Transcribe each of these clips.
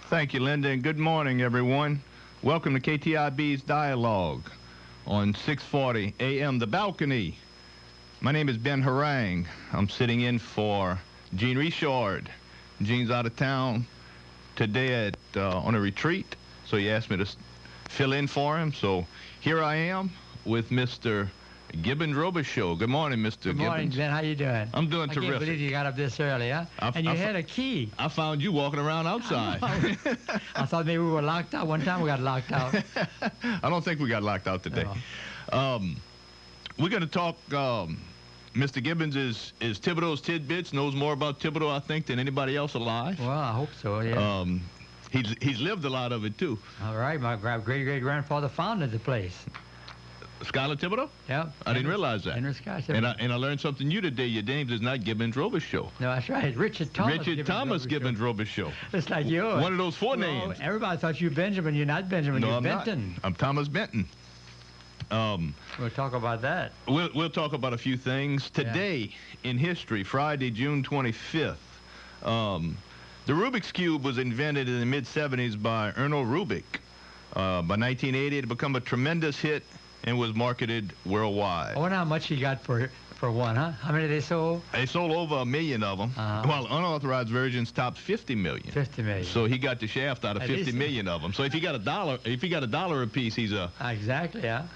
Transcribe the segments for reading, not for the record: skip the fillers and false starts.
Thank you, Linda, and good morning, everyone. Welcome to KTIB's Dialogue on 640 AM, The Balcony. My name is Ben Harang. I'm sitting in for Gene Richard. Gene's out of town today on a retreat, so he asked me to fill in for him. So here I am with Mr. Gibbens Robichaux. Good morning, Mr. Good morning, Gibbens. Ben. How you doing? I'm doing terrific. I can't believe you got up this early, huh? And you had a key. I found you walking around outside. I thought maybe we were locked out. One time we got locked out. I don't think we got locked out today. No. We're going to talk. Mr. Gibbens is Thibodeau's tidbits, knows more about Thibodeau, I think, than anybody else alive. Well, I hope so, yeah. He's lived a lot of it, too. All right. My great-great-grandfather founded the place. Schuyler Thibodeau? Yeah. I didn't realize that. Henry Schuyler. And I learned something new today. Your name is not Gibbens Robichaux. No, that's right. Richard Thomas Gibbens Robichaux. It's like yours. One of those four names. Everybody thought you Benjamin. You're not Benjamin. No, you're I'm Benton. not. I'm Thomas Benton. We'll talk about that. We'll talk about a few things. Today in history, Friday, June 25th, the Rubik's Cube was invented in the mid-'70s by Erno Rubik. By 1980, it had become a tremendous hit and was marketed worldwide. I wonder how much he got for one, huh? How many they sold? They sold over 1 million of them, while unauthorized versions topped 50 million. 50 million. So he got the shaft out of 50 million of them. So if he got a dollar a piece, he's a... Exactly, yeah.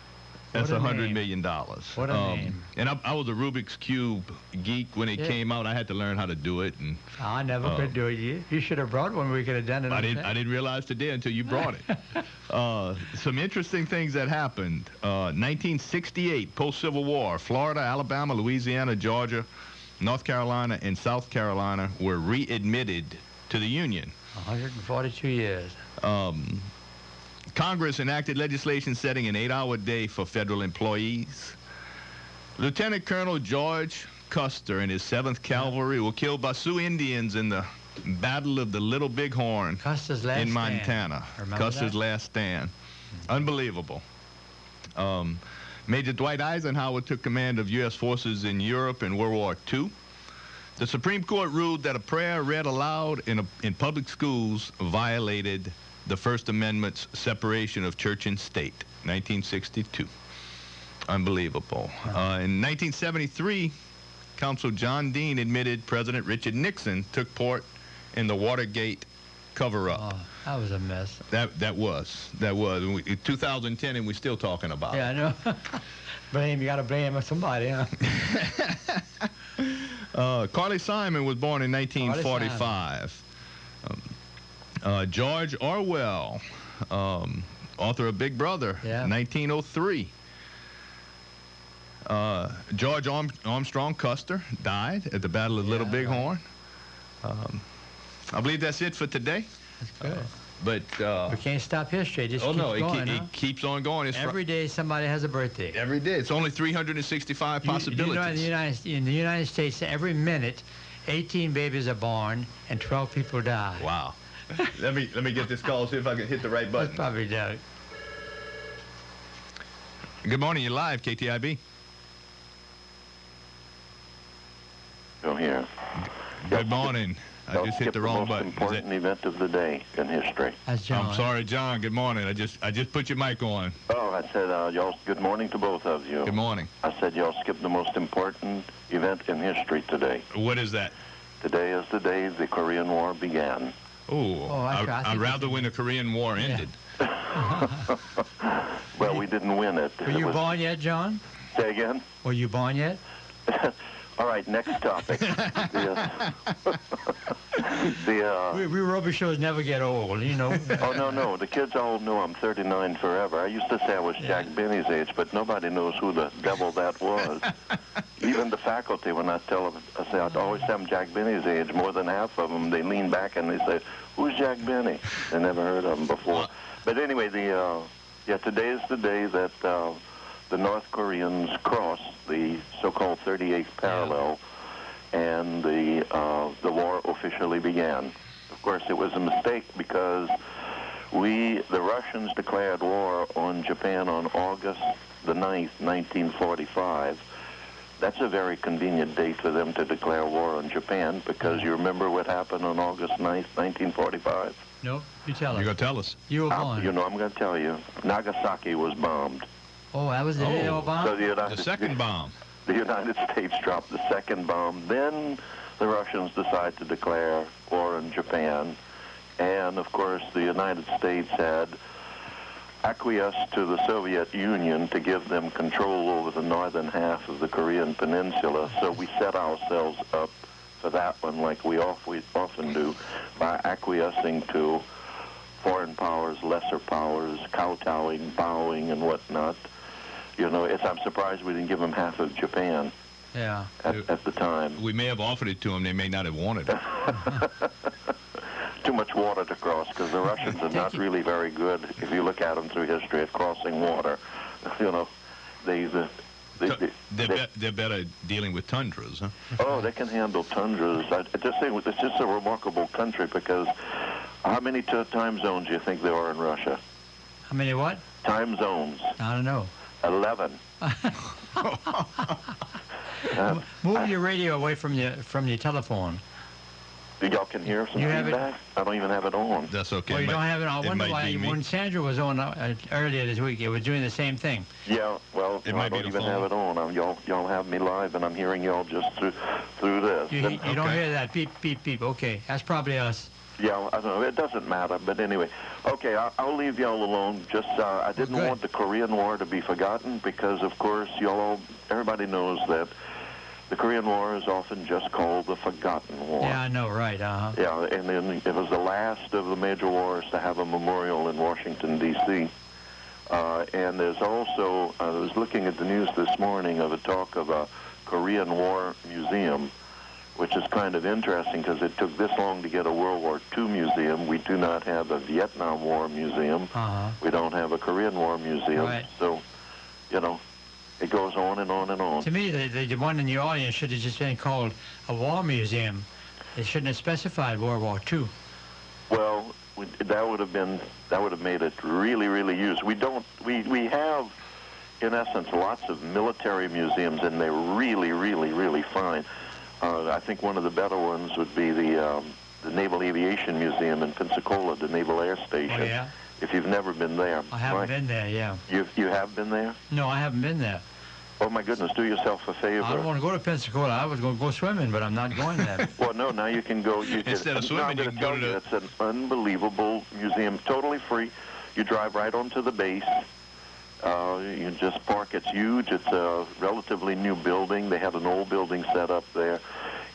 That's $100 million. What a name. And I was a Rubik's Cube geek when it came out. I had to learn how to do it. And I never could do it. You should have brought one. We could have done it. I didn't realize today until you brought it. Some interesting things that happened. 1968, post-Civil War, Florida, Alabama, Louisiana, Georgia, North Carolina, and South Carolina were readmitted to the Union. 142 years. Congress enacted legislation setting an 8-hour day for federal employees. Lieutenant Colonel George Custer and his 7th Cavalry were killed by Sioux Indians in the Battle of the Little Bighorn in Montana. Custer's last stand. Unbelievable. Major Dwight Eisenhower took command of U.S. forces in Europe in World War II. The Supreme Court ruled that a prayer read aloud in public schools violated the First Amendment's separation of church and state, 1962. Unbelievable. In 1973, Counsel John Dean admitted President Richard Nixon took part in the Watergate cover-up. Oh, that was a mess. That was. 2010, and we're still talking about it. Yeah, I know. You got to blame somebody, huh? Carly Simon was born in 1945. George Orwell, author of Big Brother, 1903. George Armstrong Custer died at the Battle of Little Bighorn. I believe that's it for today. That's good. But we can't stop history. It just keeps going, it keeps on going. Every day somebody has a birthday. Every day. It's only 365 possibilities. You know, in the United States, every minute, 18 babies are born and 12 people die. Wow. Let me get this call, see if I can hit the right button. That's probably Doug. Good morning, you're live, KTIB. Go here. Good morning. I just hit the wrong button. The most important event of the day in history. That's John. I'm sorry, John. Good morning. I just put your mic on. Oh, I said y'all. Good morning to both of you. Good morning. I said y'all skipped the most important event in history today. What is that? Today is the day the Korean War began. I'd rather when the Korean War ended. Well, we didn't win it. Were you born yet, John? Say again? Were you born yet? All right, next topic. We Robichaux's never get old, you know. Oh, no. The kids all know I'm 39 forever. I used to say I was Jack Benny's age, but nobody knows who the devil that was. Even the faculty, when I tell them, I say I'd always say I'm Jack Benny's age, more than half of them, they lean back and they say, who's Jack Benny? They never heard of him before. But anyway, today is the day that the North Koreans crossed the so-called 38th parallel, and the war officially began. Of course, it was a mistake because the Russians declared war on Japan on August the 9th, 1945. That's a very convenient date for them to declare war on Japan, because you remember what happened on August 9th, 1945? No, you tell us. You're going to tell us. You were born. You know, I'm going to tell you. Nagasaki was bombed. Oh, that was the day they were bombed? So The second bomb. The United States dropped the second bomb. Then the Russians decide to declare war on Japan. And, of course, the United States had acquiesced to the Soviet Union to give them control over the northern half of the Korean peninsula. So we set ourselves up for that one like we often do by acquiescing to foreign powers, lesser powers, kowtowing, bowing, and whatnot. You know, I'm surprised we didn't give them half of Japan. Yeah. At the time. We may have offered it to them. They may not have wanted it. Too much water to cross, because the Russians are not really very good, if you look at them through history, at crossing water. You know, they're better dealing with tundras, huh? Oh, they can handle tundras. I just think it's just a remarkable country, because how many time zones do you think there are in Russia? How many what? Time zones. I don't know. 11. Move your radio away from your telephone. Y'all can hear some feedback? I don't even have it on. That's okay. Oh, you don't have it on? I wonder why when Sandra was on earlier this week, it was doing the same thing. Yeah, well, I don't even have it on. Y'all have me live, and I'm hearing y'all just through this. You don't hear that beep, beep, beep. Okay, that's probably us. Yeah, I don't know. It doesn't matter. But anyway, okay, I'll leave y'all alone. Just I didn't want the Korean War to be forgotten because, of course, everybody knows that the Korean War is often just called the Forgotten War. Yeah, I know, right, uh-huh. Yeah, and then it was the last of the major wars to have a memorial in Washington, D.C. And there's also, I was looking at the news this morning of a talk of a Korean War museum, which is kind of interesting because it took this long to get a World War II museum. We do not have a Vietnam War museum. Uh-huh. We don't have a Korean War museum. Right. So, you know, it goes on and on and on. To me, the one in the audience should have just been called a war museum. They shouldn't have specified World War II. Well, that would have made it really, really used. We have, in essence, lots of military museums, and they're really, really, really fine. I think one of the better ones would be the Naval Aviation Museum in Pensacola, the Naval Air Station. Oh, yeah? If you've never been there. I haven't been there, yeah. You have been there? No, I haven't been there. Oh, my goodness, do yourself a favor. I don't want to go to Pensacola. I was going to go swimming, but I'm not going there. Well, no, now you can go. Instead of swimming, you can go to the... It's an unbelievable museum, totally free. You drive right onto the base. You just park. It's huge. It's a relatively new building. They have an old building set up there.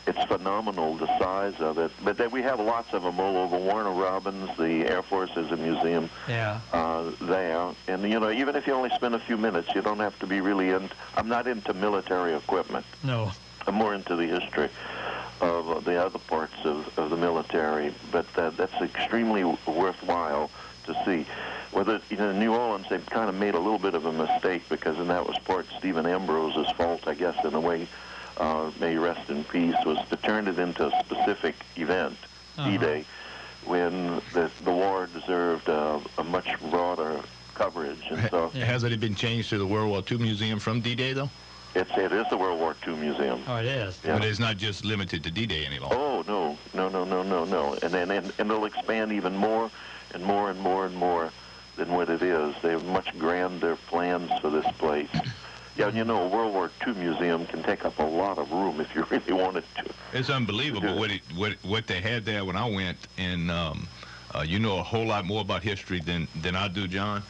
It's phenomenal, the size of it. But we have lots of them all over. Warner Robins, the Air Force is a museum there. And, you know, even if you only spend a few minutes, you don't have to be really I'm not into military equipment. No. I'm more into the history of the other parts of the military. But that's extremely worthwhile to see. Whether, you know, in New Orleans, they've kind of made a little bit of a mistake because, and that was part Stephen Ambrose's fault, I guess, in a way. May he rest in peace, was to turn it into a specific event, D-Day, when the war deserved a much broader coverage. And so, hasn't it been changed to the World War II Museum from D-Day, though? It is the World War II Museum. Oh, it is. Yeah. But it's not just limited to D-Day any longer. Oh, no. And it'll expand even more and more and more and more than what it is. They have much grander plans for this place. Yeah, you know, a World War II museum can take up a lot of room if you really wanted to. It's unbelievable what they had there when I went, and you know a whole lot more about history than I do, John.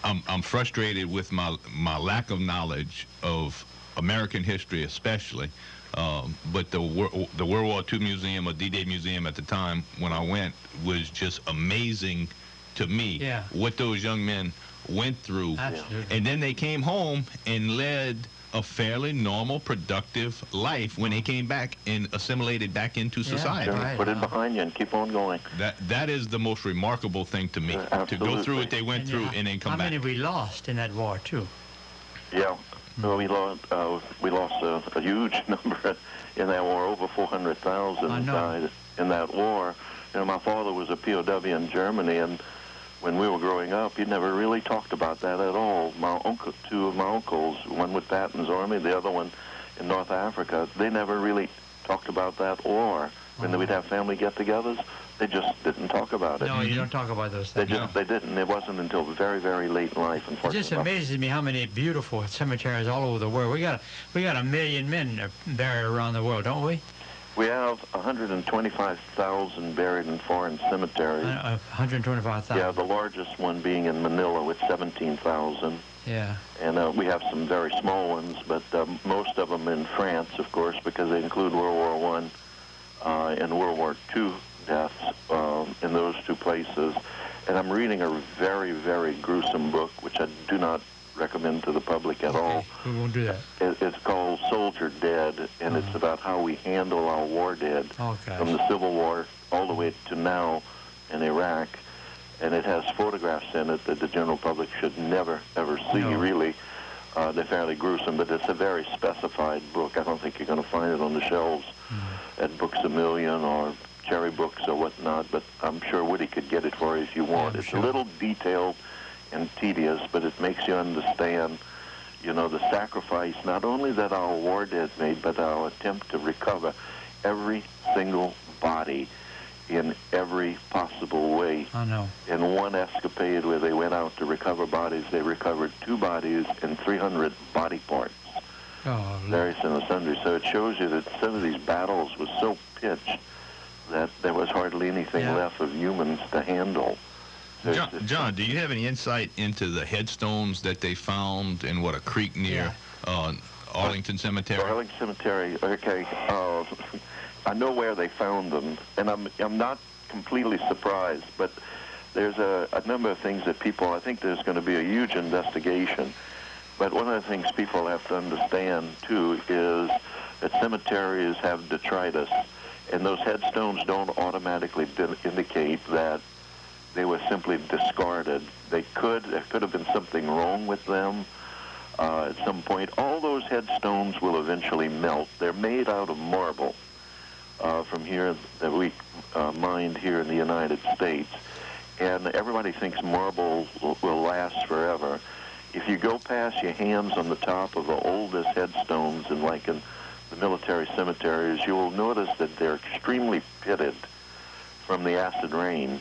I'm frustrated with my lack of knowledge of American history, especially. But the World War II Museum, or D-Day Museum at the time when I went, was just amazing to me. Yeah. What those young men went through. Absolutely. And then they came home and led a fairly normal, productive life when they came back and assimilated back into society. Right. Put it behind you and keep on going. That is the most remarkable thing to me, to go through what they went through and then come back. How many we lost in that war, too? Yeah. Well, we lost a huge number in that war. Over 400,000 died in that war. You know, my father was a POW in Germany, and when we were growing up, he never really talked about that at all. Two of my uncles, one with Patton's Army, the other one in North Africa, they never really talked about that war. when we'd have family get-togethers, they just didn't talk about it. No, you don't talk about those They things. they didn't. It wasn't until very, very late in life, It unfortunately. just amazes me how many beautiful cemeteries all over the world. We got 1 million men buried around the world, don't we? We have 125,000 buried in foreign cemeteries. 125,000. Yeah, the largest one being in Manila with 17,000. Yeah. And we have some very small ones, but most of them in France, of course, because they include World War I and World War II deaths in those two places. And I'm reading a very, very gruesome book, which I do not recommend to the public at all. We won't do that. It's called Soldier Dead, and it's about how we handle our war dead from the Civil War all the way to now in Iraq. And it has photographs in it that the general public should never, ever see, really. They're fairly gruesome, but it's a very specified book. I don't think you're going to find it on the shelves at Books A Million or Cherry Books or whatnot, but I'm sure Woody could get it for you if you want. It's a little detailed and tedious, but it makes you understand, you know, the sacrifice, not only that our war dead made, but our attempt to recover every single body in every possible way. I know. In one escapade where they went out to recover bodies, they recovered 2 bodies and 300 body parts. Various and sundry. So it shows you that some of these battles was so pitched that there was hardly anything left of humans to handle. John, do you have any insight into the headstones that they found in a creek near Arlington Cemetery? Arlington Cemetery, okay. I know where they found them, and I'm not completely surprised, but there's a number of things that I think there's going to be a huge investigation, but one of the things people have to understand, too, is that cemeteries have detritus, and those headstones don't automatically indicate that they were simply discarded. There could have been something wrong with them at some point. All those headstones will eventually melt. They're made out of marble from here that we mined here in the United States. And everybody thinks marble will last forever. If you go past your hands on the top of the oldest headstones, and like in the military cemeteries, you will notice that they're extremely pitted from the acid rain.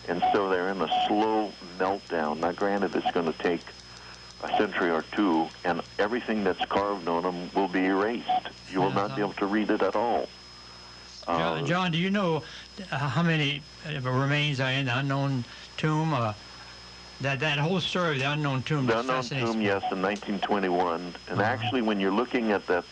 And so they're in a slow meltdown. Now, granted, it's going to take a century or two, and everything that's carved on them will be erased. You will not be able to read it at all. John, do you know how many remains are in the unknown tomb? That whole story of the unknown tomb. The unknown tomb, yes, in 1921. And actually, when you're looking at that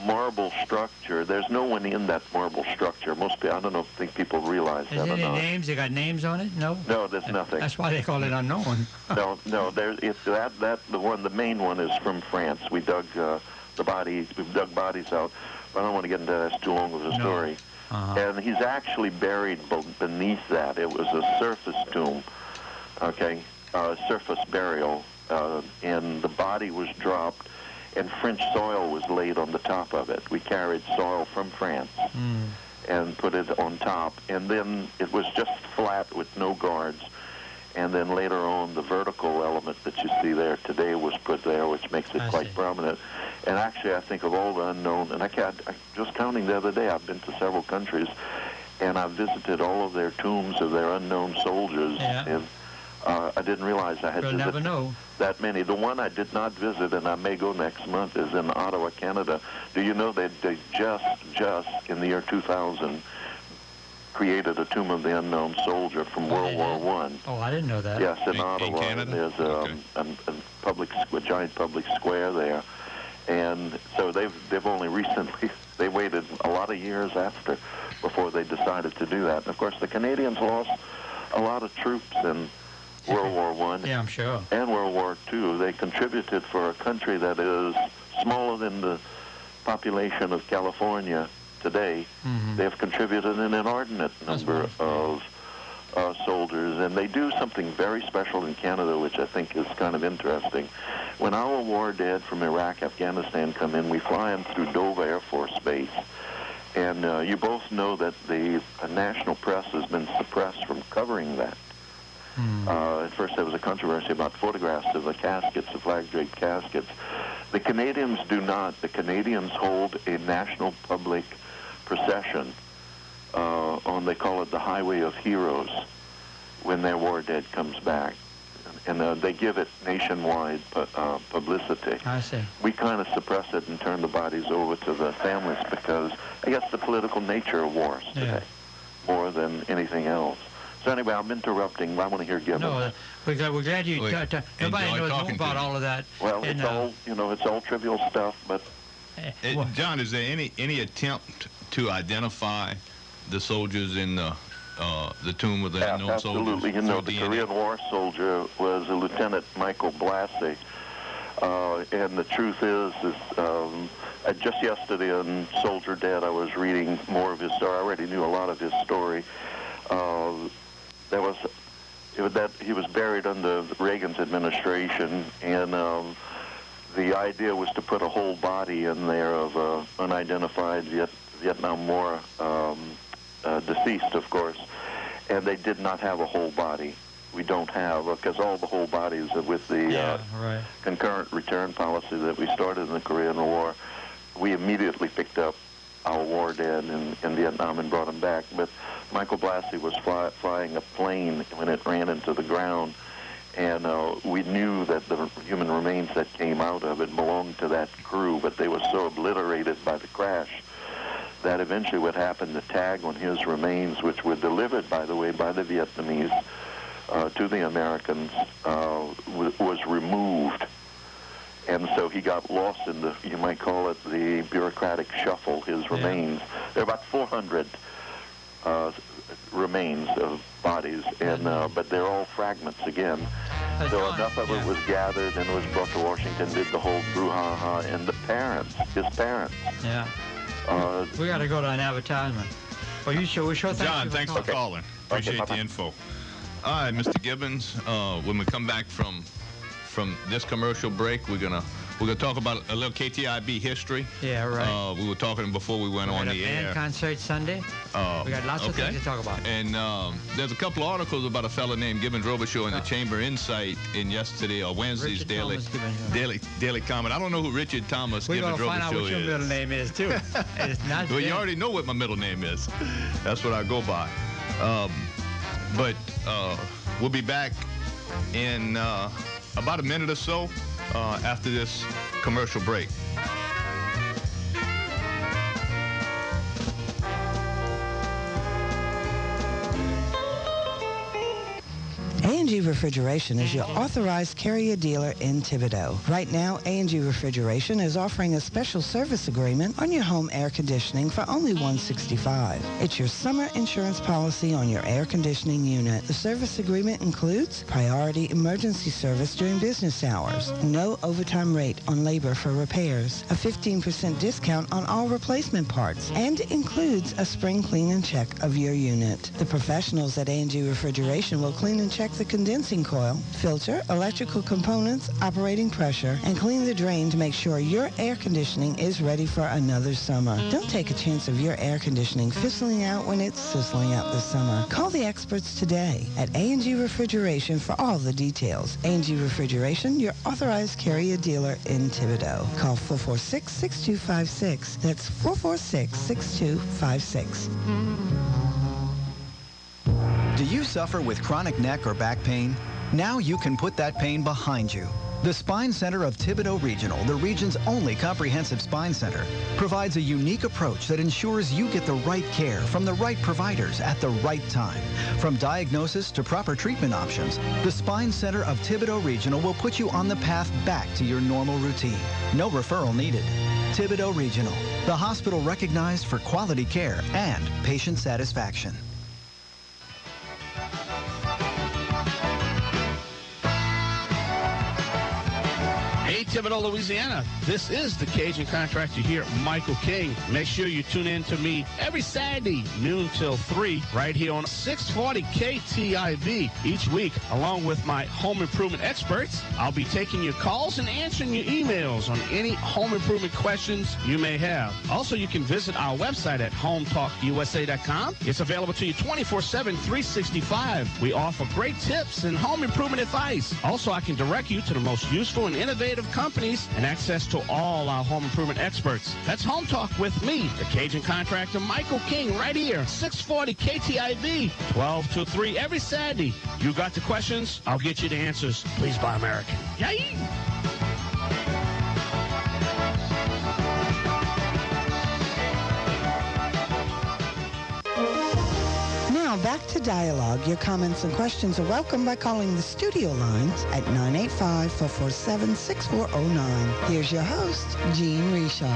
marble structure, there's no one in that marble structure. Most people, I don't think people realize that. Is there any names? They got names on it? No. No, there's nothing. That's why they call it unknown. No. The main one is from France. We dug bodies out. But I don't want to get into that. It's too long of a story. And he's actually buried beneath that. It was a surface tomb. Okay, surface burial, and the body was dropped, and French soil was laid on the top of it. We carried soil from France and put it on top, and then it was just flat with no guards. And then later on, the vertical element that you see there today was put there, which makes it quite prominent. And actually, I think of all the unknown, and I just counting the other day, I've been to several countries, and I've visited all of their tombs of their unknown soldiers. And I didn't realize I had visited that many. The one I did not visit, and I may go next month, is in Ottawa, Canada. Do you know that they just in the year 2000 created a Tomb of the Unknown Soldier from World War I? Oh, I didn't know that. Yes, in Ottawa. Canada? There's a giant public square there. And so they've only recently, they waited a lot of years after before they decided to do that. And of course, the Canadians lost a lot of troops in World War I. Yeah, I'm sure. And World War II. They contributed for a country that is smaller than the population of California today. They've contributed an inordinate number of soldiers, and they do something very special in Canada, which I think is kind of interesting. When our war dead from Iraq, Afghanistan come in, we fly them through Dover Air Force Base. And you both know that the national press has been suppressed from covering that. At first there was a controversy about photographs of the caskets, the flag-draped caskets. The Canadians do not. The Canadians hold a national public procession on, they call it the Highway of Heroes, when their war dead comes back. And they give it nationwide publicity. I see. We kind of suppress it and turn the bodies over to the families because I guess the political nature of wars today, more than anything else. So anyway, I'm interrupting. I want to hear Gibbons. No, we're glad you. Nobody knows more about all of that. Well, it's all it's all trivial stuff. But John, is there any attempt to identify the soldiers in the tomb of the unknown soldiers? Absolutely. You know, the Korean War soldier was a Lieutenant Michael Blassie. And the truth is just yesterday on Soldier Dead, I was reading more of his story. I already knew a lot of his story. He was buried under Reagan's administration, and the idea was to put a whole body in there of unidentified Vietnam War deceased, of course, and they did not have a whole body. We don't have, because all the whole bodies are with the concurrent return policy that we started in the Korean War. We immediately picked up our war dead in Vietnam and brought them back. But Michael Blassie was flying a plane when it ran into the ground, and we knew that the human remains that came out of it belonged to that crew, but they were so obliterated by the crash that eventually what happened, the tag on his remains, which were delivered, by the way, by the Vietnamese to the Americans, was removed. And so he got lost in the, you might call it, the bureaucratic shuffle, his remains. There are about 400 remains of bodies, and but they're all fragments again. So enough of it was gathered and was brought to Washington, did the whole brouhaha, and the parents, his parents. Yeah. We got to go to an advertisement. Well, we sure John, thanks for calling. Appreciate the info. All right, Mr. Gibbons, when we come back from this commercial break, we're gonna talk about a little KTIB history. Yeah, right. We were talking before we went on the air. A band concert Sunday. We got lots of things to talk about. And there's a couple of articles about a fellow named Gibbens Robichaux in the Chamber Insight in yesterday or Wednesday's Daily Comment. I don't know who Richard Thomas Gibbens Robichaux is. We're gonna find out what your middle name is too. It's not. Well, you already know what my middle name is. That's what I go by. But we'll be back in about a minute or so after this commercial break. A&G Refrigeration is your authorized carrier dealer in Thibodaux. Right now, A&G Refrigeration is offering a special service agreement on your home air conditioning for only $165. It's your summer insurance policy on your air conditioning unit. The service agreement includes priority emergency service during business hours, no overtime rate on labor for repairs, a 15% discount on all replacement parts, and includes a spring clean and check of your unit. The professionals at A&G Refrigeration will clean and check the condensing coil, filter, electrical components, operating pressure, and clean the drain to make sure your air conditioning is ready for another summer. Don't take a chance of your air conditioning fizzling out when it's sizzling out this summer. Call the experts today at A&G Refrigeration for all the details. A&G Refrigeration, your authorized carrier dealer in Thibodaux. Call 446-6256. That's 446-6256. Do you suffer with chronic neck or back pain? Now you can put that pain behind you. The Spine Center of Thibodaux Regional, the region's only comprehensive spine center, provides a unique approach that ensures you get the right care from the right providers at the right time. From diagnosis to proper treatment options, the Spine Center of Thibodaux Regional will put you on the path back to your normal routine. No referral needed. Thibodaux Regional, the hospital recognized for quality care and patient satisfaction. Hey, Thibodaux, Louisiana. This is the Cajun Contractor here, Michael King. Make sure you tune in to me every Saturday, noon till 3, right here on 640 KTIB each week, along with my home improvement experts. I'll be taking your calls and answering your emails on any home improvement questions you may have. Also, you can visit our website at hometalkusa.com. It's available to you 24/7, 365. We offer great tips and home improvement advice. Also, I can direct you to the most useful and innovative companies companies, and access to all our home improvement experts. That's Home Talk with me, the Cajun contractor Michael King, right here, 640 KTIB, 12 to 3 every Saturday. You got the questions, I'll get you the answers. Please buy American. Yay! Now back to Dialogue. Your comments and questions are welcome by calling the studio lines at 985-447-6409. Here's your host, Jean Richard.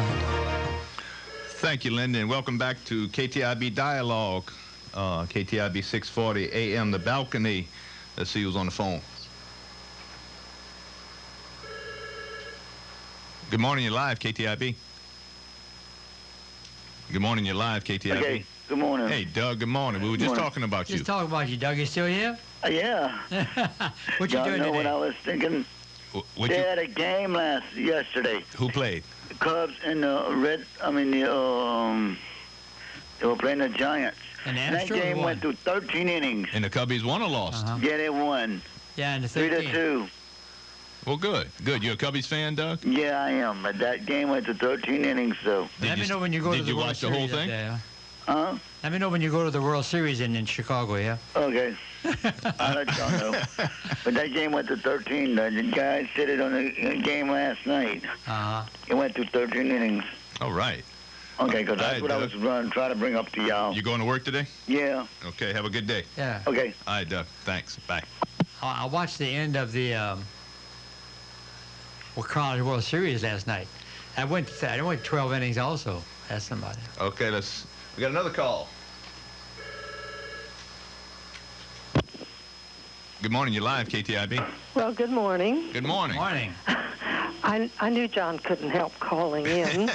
Thank you, Linda, and welcome back to KTIB Dialogue, KTIB 640 AM, The Balcony. Let's see who's on the phone. Good morning, you're live, KTIB. Good morning, you're live, KTIB. Okay, good morning. Hey, Doug, good morning. We were just talking about you. Just talking about you, Doug. You still here? Yeah. What you Y'all doing know today? what I was thinking? What They you, had a game yesterday. who played? The Cubs and the they were playing the Giants. And the And that Astros game won. went through 13 innings. And the Cubbies won or lost? Yeah, they won. Yeah, in the 13th. 3-2. Well, good. Good. You're a Cubbies fan, Doug? Yeah, I am. But that game went to 13 innings, so. Let me know when you go to Did the you World watch the whole Series up thing? there. Huh? Let me know when you go to the World Series in Chicago, yeah? Okay. I'll let y'all know. But that game went to 13. The guys said it on the game last night. Uh-huh. It went through 13 innings. All right. Okay, because All that's right, what I Doug. was trying to bring up to y'all. You going to work today? Yeah. Okay, have a good day. Yeah. Okay. All right, Doug. Thanks. Bye. I watched the end of the College World Series last night. I went 12 innings also. That's somebody. Okay, we got another call. Good morning, you're live, KTIB. Well, good morning. Good morning. Morning. I knew John couldn't help calling in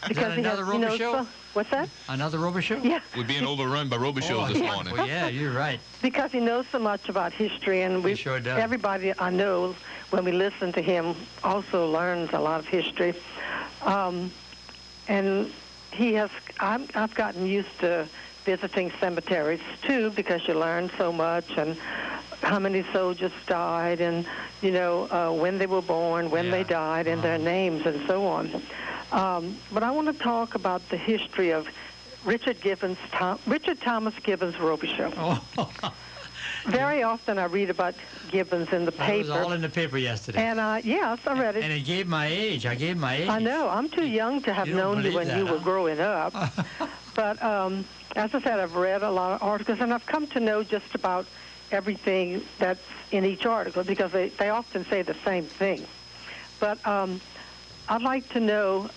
because he another has, you know, Robichaux? what's that? Another Robichaux? Yeah, We're being overrun by Robichaux this yeah. morning. Well, yeah, you're right. because he knows so much about history, and He sure does. everybody I know, when we listen to him, also learns a lot of history. And he has. I've gotten used to visiting cemeteries too, because you learn so much and how many soldiers died, and when they were born, when they died, and their names, and so on. But I want to talk about the history of Richard Thomas Gibbens Robichaux. Oh, Very often I read about Gibbons in the that was paper. all in the paper yesterday. And yes, I read it. And it gave my age. I gave my age. I know. I'm too young to have You don't known you believe when that, you were huh? growing up. But as I said, I've read a lot of articles, and I've come to know just about everything that's in each article, because they often say the same thing. But I'd like to know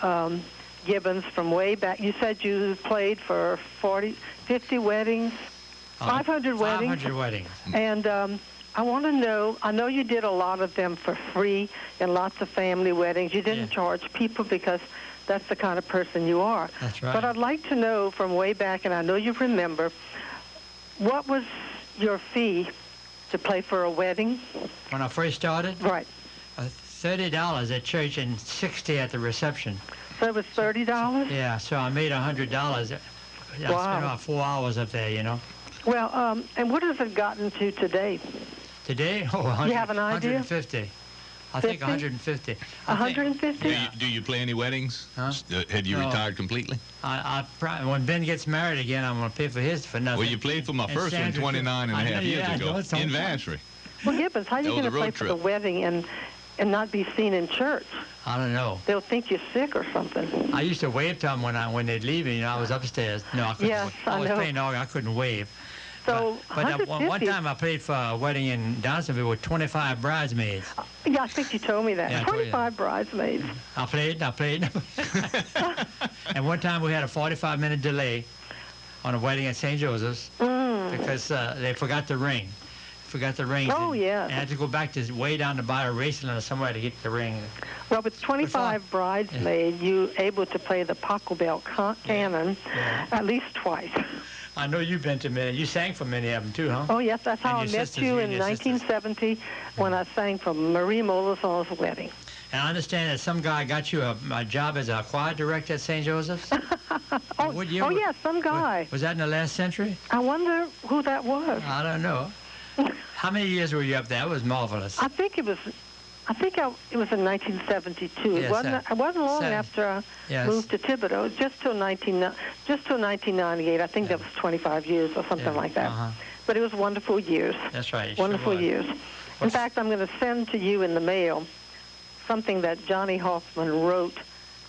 Gibbons from way back. You said you played for 50 weddings, 500 weddings. 500 weddings. And I want to know, I know you did a lot of them for free in lots of family weddings. You didn't charge people because that's the kind of person you are. That's right. But I'd like to know from way back, and I know you remember, what was your fee to play for a wedding? When I first started, Right. $30 at church and $60 at the reception. So it was $30? Yeah, so I made $100. I spent about 4 hours up there, Well, and what has it gotten to today? Today, 100, You have an idea? 150. I think 50? 150. 150? Do you play any weddings? Huh? Had you No. retired completely? I probably, when Ben gets married again, I'm going to pay for his for nothing. Well, you played for my And first one Sandra, 29 and a I know, half yeah, years I ago know, it's so in fun. Vacherie. Well, Gibbons, how are you That was going a to play road for the trip. wedding and not be seen in church? I don't know. They'll think you're sick or something. I used to wave to them when they'd leave me. I was upstairs. No, I couldn't. Yes, I I was know. playing organ. I couldn't wave. So But one 150. time I played for a wedding in Donaldsonville with 25 bridesmaids. Yeah, I think you told me that. Yeah, I told you 25 bridesmaids. I played. And one time we had a 45-minute delay on a wedding at St. Joseph's because they forgot the ring. Oh, yeah. And I had to go back to way down to buy a Raceland or somewhere to get the ring. Well, with 25 bridesmaids, you able to play the Pachelbel canon at least twice. I know you've been to many. You sang for many of them too, huh? Oh, yes, that's how I And your met sisters, you you in and your sisters. 1970 when I sang for Marie Molison's wedding. And I understand that some guy got you a job as a choir director at St. Joseph's? What year was- yeah, some guy. Was that in the last century? I wonder who that was. I don't know. How many years were you up there? That was marvelous. I think it was I think it was in 1972. Yes, it wasn't long seven. after I Yes. moved to Thibodeau. Just till 1998. I think that was 25 years or something like that. Uh-huh. But it was wonderful years. That's right. it Wonderful sure was. years. In fact, I'm going to send to you in the mail something that Johnny Hoffman wrote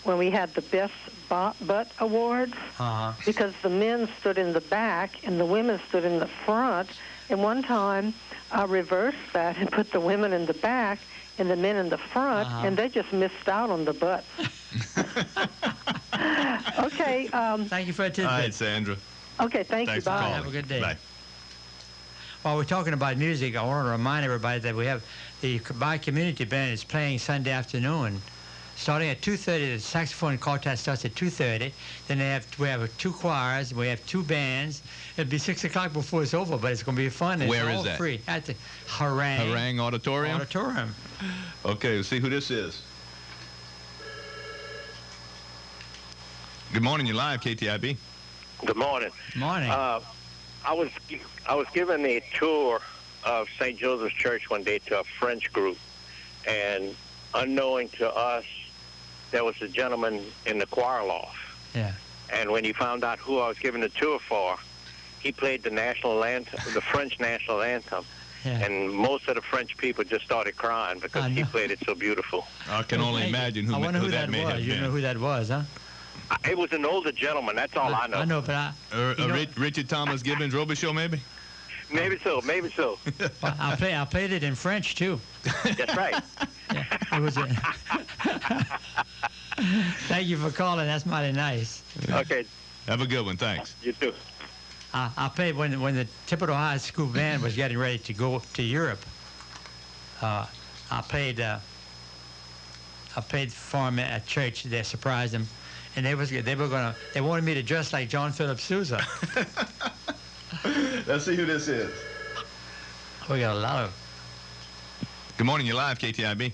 when we had the Best Butt Awards, Uh-huh. because the men stood in the back and the women stood in the front. And one time, I reversed that and put the women in the back and the men in the front, and they just missed out on the butts. Okay. Thank you for a tidbit. All right, Sandra. Okay, thank Thanks you. for Bye. calling. Have a good day. Bye. While we're talking about music, I want to remind everybody that we have the By Community Band is playing Sunday afternoon, starting at 2:30. The saxophone quartet starts at 2:30. Then we have 2 choirs. We have 2 bands. It'll be 6 o'clock before it's over, but it's going to be fun. It's Where is all that? free at the Harang Harang Auditorium? Auditorium. Okay, let's see who this is. Good morning, you're live, KTIB. Good morning. Morning. I was given a tour of St. Joseph's Church one day to a French group, and unknowing to us, there was a gentleman in the choir loft. Yeah. And when he found out who I was giving the tour for, he played the national anthem, the French national anthem. Yeah. And most of the French people just started crying because he played it so beautiful. I can only imagine I wonder who that may was. have You been. know who that was, huh? It was an older gentleman. That's all I know. I know, but you know- Richard Thomas Gibbens Robichaux, maybe? Maybe so. Maybe so. well, I played it in French too. That's right. Yeah, it was. Thank you for calling. That's mighty nice. Okay. Have a good one, thanks. You too. I played when the Thibodeau High School band was getting ready to go to Europe. I played for them at church. They surprised them, and they wanted me to dress like John Philip Sousa. Let's see who this is. We got a lot of. Good morning, you're live, KTIB.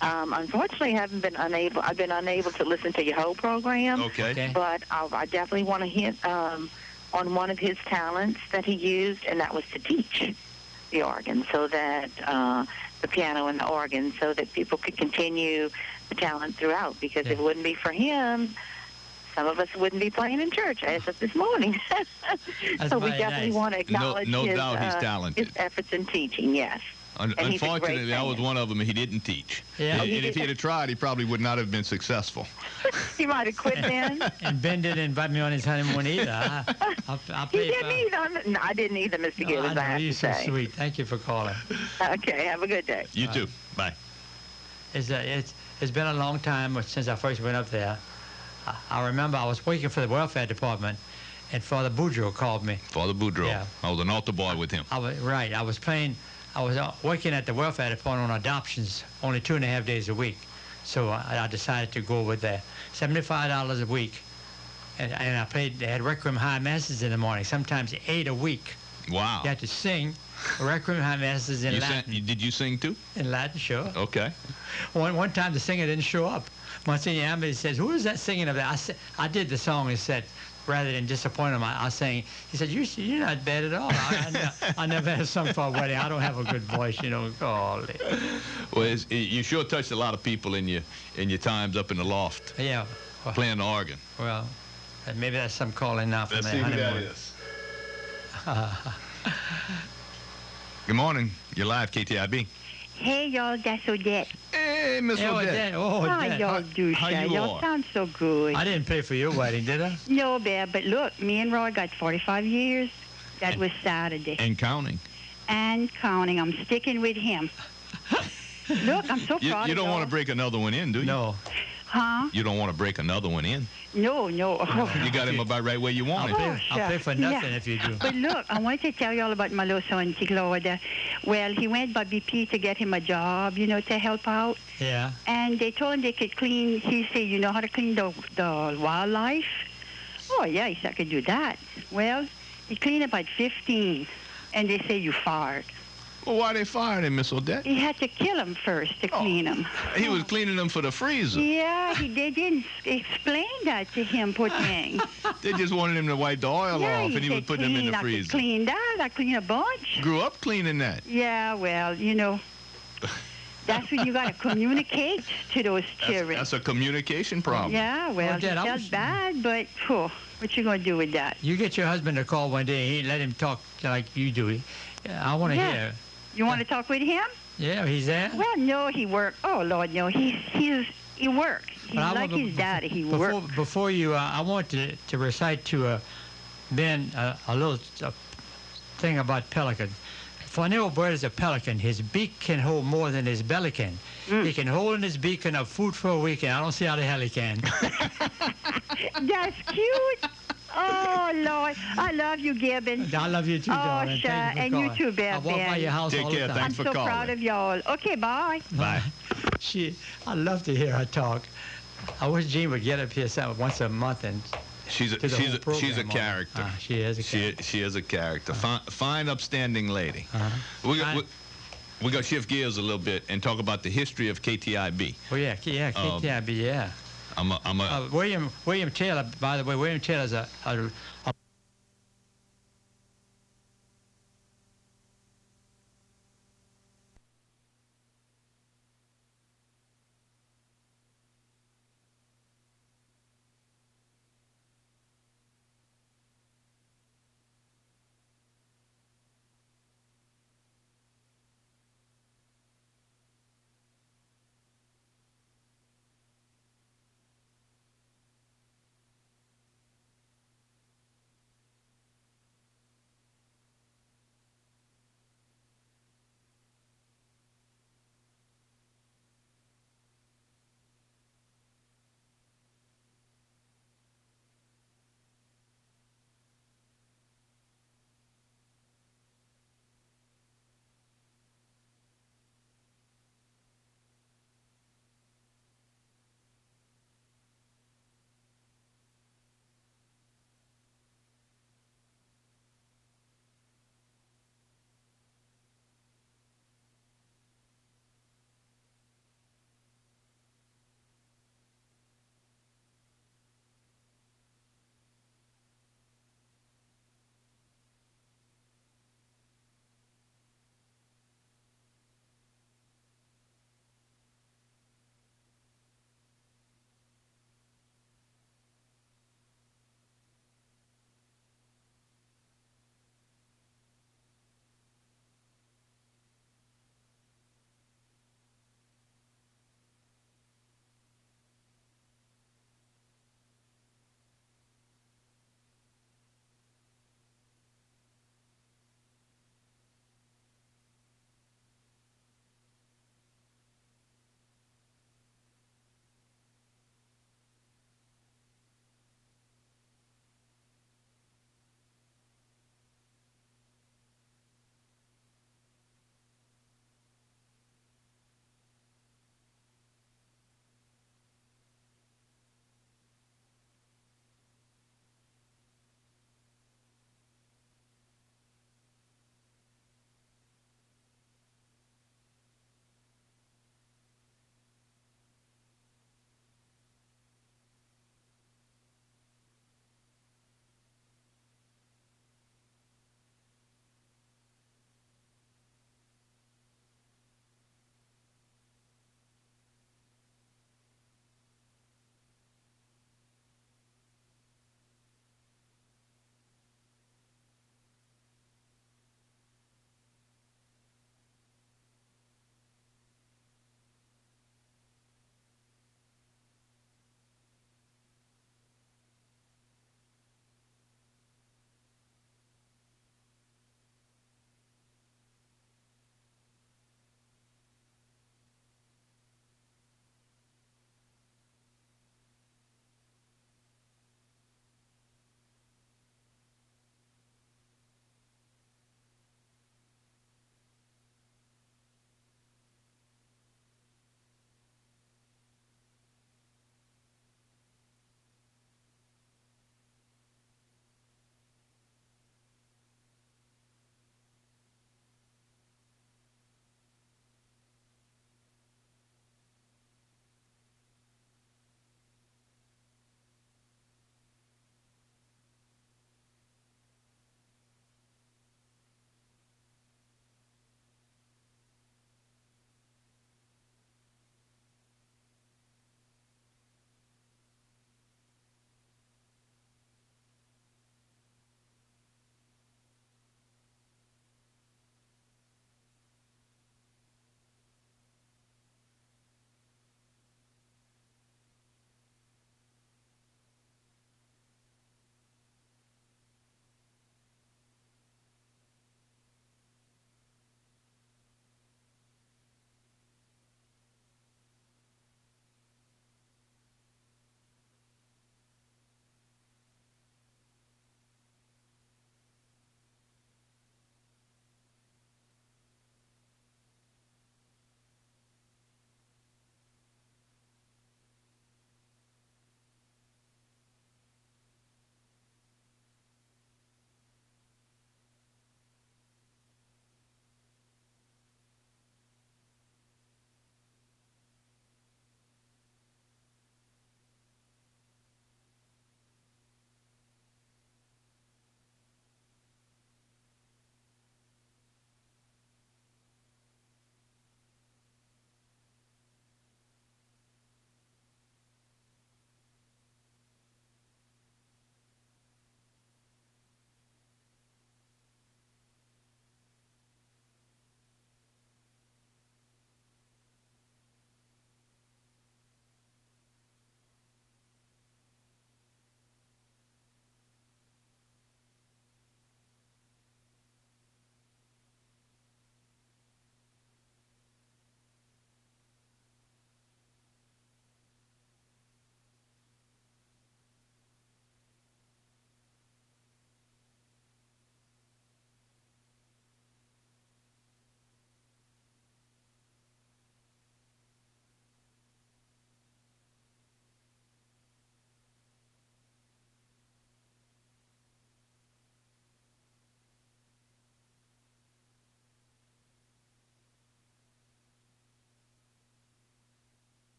Unfortunately, I've been unable to listen to your whole program. Okay. But I definitely want to hit on one of his talents that he used, and that was to teach the organ, so that the piano and the organ, so that people could continue the talent throughout. Because if it wouldn't be for him, some of us wouldn't be playing in church as of this morning. So we definitely want to acknowledge No doubt he's talented. his efforts in teaching. Yes. Unfortunately, I was one of them, and he didn't teach. Yeah. And if he had tried, he probably would not have been successful. He might have quit then. And Ben didn't invite me on his honeymoon either. I He played. didn't either. No, I didn't either, Mr. Gibbons, I have You're to so say. sweet. Thank you for calling. Okay, have a good day. You too. Bye. It's been a long time since I first went up there. I remember I was working for the welfare department, and Father Boudreaux called me. Father Boudreaux. Yeah. I was an altar boy with him. I was working at the welfare department on adoptions only 2.5 days a week. So I decided to go with there. $75 a week. And I played, they had Requiem High Masses in the morning, sometimes 8 a week. Wow. You had to sing Requiem High Masses in Latin. Did you sing too? In Latin, sure. Okay. One time the singer didn't show up. Monsignor Amity says, "Who is that singing of that?" I did the song and said, rather than disappoint him, I sang. He said, "You're not bad at all. I never had sung for a wedding. I don't have a good voice, you know." Golly. Well, you sure touched a lot of people in your times up in the loft. Yeah. Well, playing the organ. Well, maybe that's some calling now for Let's my see who that honeymoon. is. Good morning. You're live, KTIB. Hey, y'all, that's Odette. Hey, Miss Odette. Oh, How Odette. y'all do, how sir? you Y'all are? sound so good. I didn't pay for your wedding, did I? No, Bear, but look, me and Roy got 45 years. That was Saturday. And counting. And counting. I'm sticking with him. Look, I'm so proud You of don't y'all. want to break another one in, do you? No. Huh? You don't want to break another one in. No. You got him about right where you want it. I'll pay for nothing Yeah. if you do. But look, I wanted to tell you all about my little son, Claude. Well, he went by BP to get him a job, to help out. Yeah. And they told him they could clean. He said, "You know how to clean the wildlife?" Oh, yeah, he said, "I could do that." Well, he cleaned about 15, and they say you fired. Well, why they fired him, Miss Odette? He had to kill him first to clean him. He was cleaning them for the freezer. Yeah, they didn't explain that to him, poor thing. They just wanted him to wipe the oil Yeah, off, and he was said, putting them in the I could freezer. clean that. I clean a bunch. Grew up cleaning that. Yeah, well, That's when you got to communicate to those children. That's a communication problem. Yeah, well, Dad, I it's was- bad, but what you going to do with that? You get your husband to call one day. He let him talk like you do. I want to Yeah. hear. You want to talk with him? Yeah, he's there. Well, no, he work. Oh, Lord, no. He work. He's But I like want- his daddy. He before, work. Before you, I want to recite to Ben a little thing about pelican. For an old bird is a pelican. His beak can hold more than his belly can. He can hold in his beak enough food for a week, and I don't see how the hell he can. That's cute. Oh, Lord. I love you, Gibbons. I love you too, Oh, darling. sure. Thank you for And you calling. too, Ben. I walk by your house Take all care. the time. Thanks I'm for so calling. proud of y'all. Okay, bye. Bye. I love to hear her talk. I wish Jean would get up here once a month and She's a to the whole program she's a on it. character. She is a character. She is a character. Fine, upstanding lady. We're gonna shift gears a little bit and talk about the history of KTIB. Oh yeah, KTIB, yeah. I'm a William Taylor, by the way, William Taylor's a